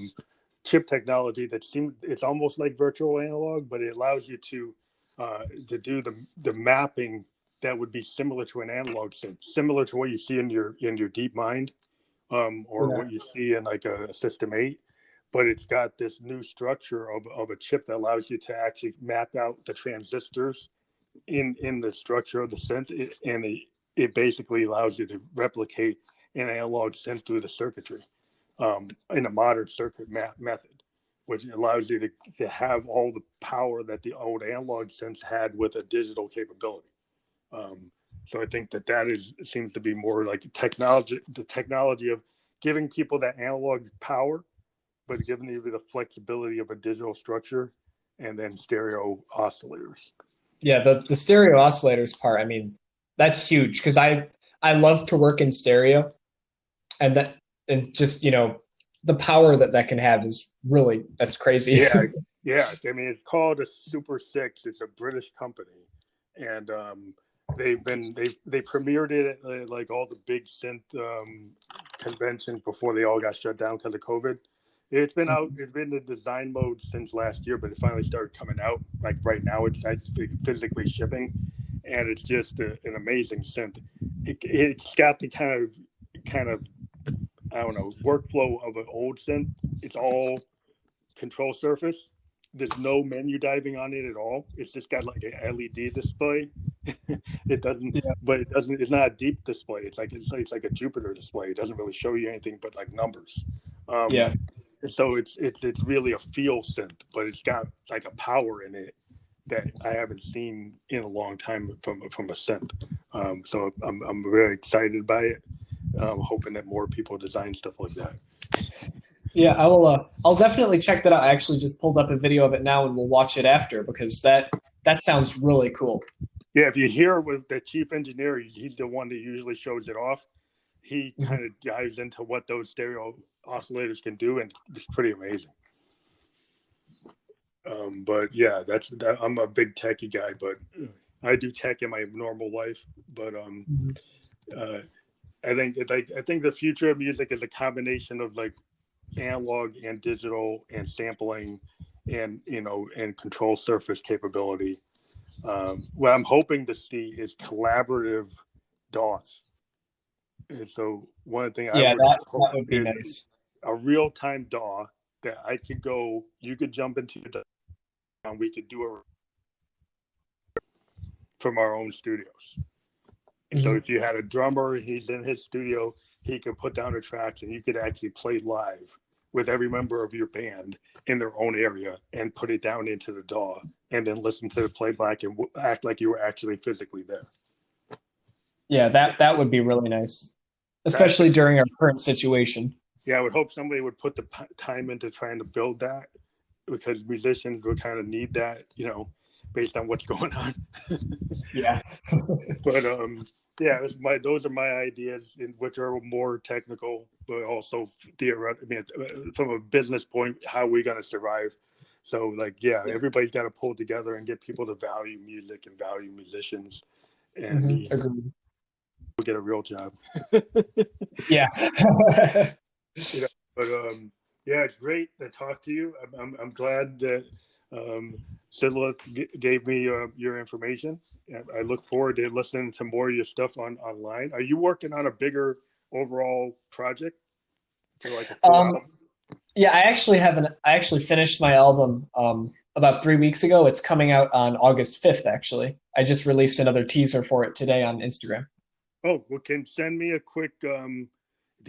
chip technology it's almost like virtual analog, but it allows you to do the mapping that would be similar to an analog synth, similar to what you see in your DeepMind, or what you see in like a System 8. But it's got this new structure of a chip that allows you to actually map out the transistors in the structure of the synth, and it basically allows you to replicate an analog synth through the circuitry in a modern circuit method, which allows you to have all the power that the old analog synths had with a digital capability. So I think that seems to be more like the technology of giving people that analog power, but giving you the flexibility of a digital structure, and then stereo oscillators.
Yeah, the stereo oscillators part, I mean, that's huge because I love to work in stereo, and just the power that can have is really, that's crazy.
Yeah. I mean, it's called a Super 6. It's a British company, and they premiered it at like all the big synth conventions before they all got shut down because of COVID. It's been out. It's been in design mode since last year, but it finally started coming out. Like right now, it's physically shipping, and it's just an amazing synth. It's got the kind of I don't know workflow of an old synth. It's all control surface. There's no menu diving on it at all. It's just got like an LED display. It doesn't, but it doesn't. It's not a deep display. It's like a Jupiter display. It doesn't really show you anything but like numbers. So it's really a feel synth, but it's got like a power in it that I haven't seen in a long time from a synth. So I'm very excited by it. I'm hoping that more people design stuff like that.
Yeah, I will. I'll definitely check that out. I actually just pulled up a video of it now, and we'll watch it after because that sounds really cool.
Yeah, if you hear with the chief engineer, he's the one that usually shows it off. He kind of dives into what those stereo oscillators can do, and it's pretty amazing. But yeah, I'm a big techie guy, but I do tech in my normal life. But I think the future of music is a combination of like analog and digital and sampling and and control surface capability. What I'm hoping to see is collaborative DAWs. And so one thing
that would be nice.
A real-time DAW that you could jump into your DAW, and we could do it from our own studios. And so if you had a drummer, he's in his studio, he could put down the tracks, and you could actually play live with every member of your band in their own area and put it down into the DAW and then listen to the playback and act like you were actually physically there.
Yeah, that would be really nice, especially during our current situation.
Yeah, I would hope somebody would put the time into trying to build that, because musicians would kind of need that, based on what's going on.
Yeah.
But yeah, those are my ideas, which are more technical, but also theoretical. I mean, from a business point, how are we going to survive? So, everybody's got to pull together and get people to value music and value musicians, and we'll get a real job.
Yeah.
But yeah, it's great to talk to you. I'm glad that Sidla gave me your information. I look forward to listening to more of your stuff online. Are you working on a bigger overall project for like a full album?
Yeah, I actually finished my album about 3 weeks ago. It's coming out on August 5th, actually. I just released another teaser for it today on Instagram.
Oh, well, can send me a quick, do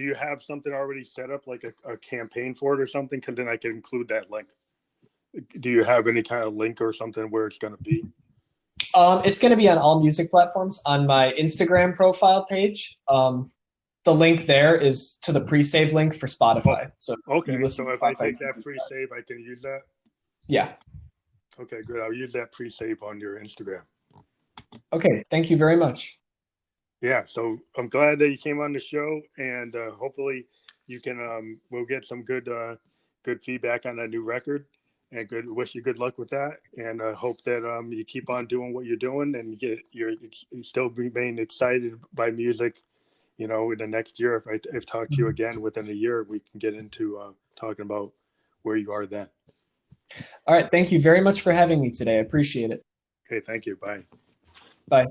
you have something already set up, like a campaign for it or something? Because then I can include that link. Do you have any kind of link or something where it's going to be?
It's going to be on all music platforms on my Instagram profile page. the link there is to the Presave link for Spotify. So if you
Okay,
listen
so
to
if I
Spotify,
take that pre-save, I can use that?
yeah.
Okay, good. I'll use that pre-save on your Instagram.
Okay, thank you very much.
Yeah, so I'm glad that you came on the show, and hopefully you can we'll get some good feedback on that new record, and good wish you good luck with that, and hope that you keep on doing what you're doing and you still remain excited by music. You know, in the next year, if talk to you again within a year, we can get into talking about where you are then.
All right, thank you very much for having me today. I appreciate it.
Okay, thank you. Bye.
Bye.